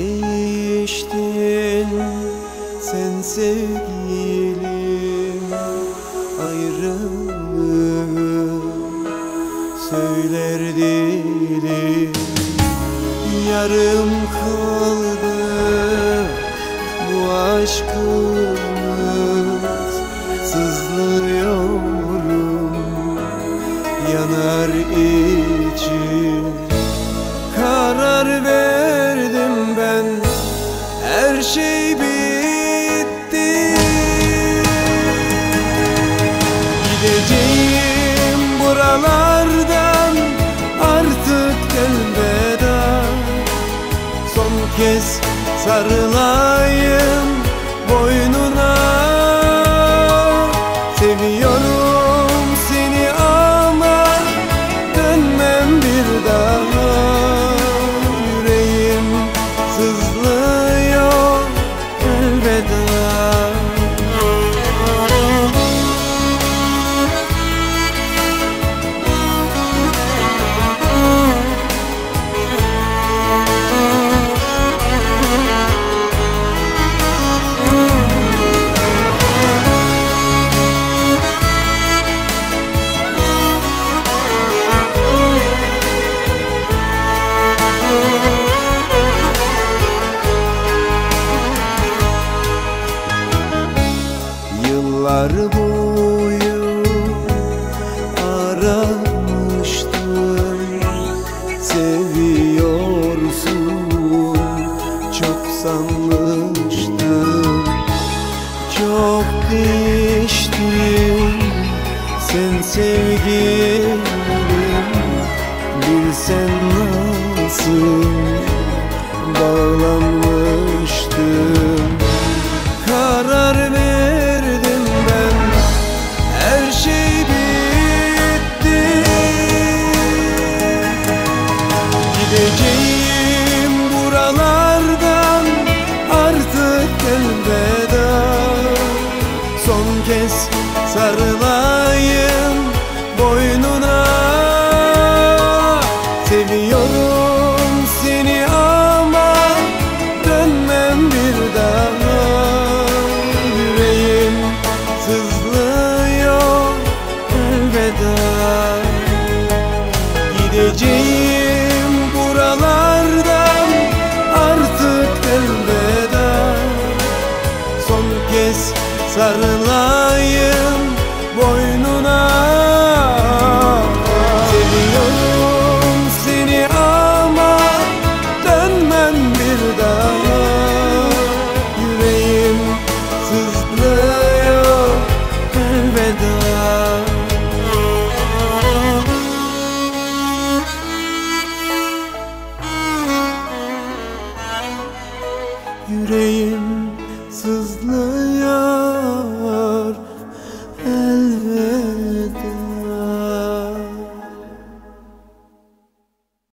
Değiştin sen sevgilim, ayrılığı söyler dilim. Yarım kaldı bu aşkımız, sızlıyorum yanar içim. Karar verdim ben, her şey bitti. Gideceğim buralardan, artık elveda. Son kez sarılayım boynuna. Seviyorum seni ama dönmem bir daha. Yüreğim sızlıyor elveda. Yıllar boyu aramıştım, seviyorsun çok sanmıştım. Çok değiştin sen sevgilim, bilsen nasıl bağlanmıştım. Karar verdim ben, her şey bitti. Gideceğim buralardan, artık elveda. Son kez sarılayım boynuna. Seviyorum seni ama dönmem bir daha. Yüreğim sızlıyor elveda. Gideceğim buralardan, artık elveda. Son kez sarılayım boynuna. Seviyorum seni ama dönmem bir daha. Yüreğim sızlıyor elveda. Yüreğim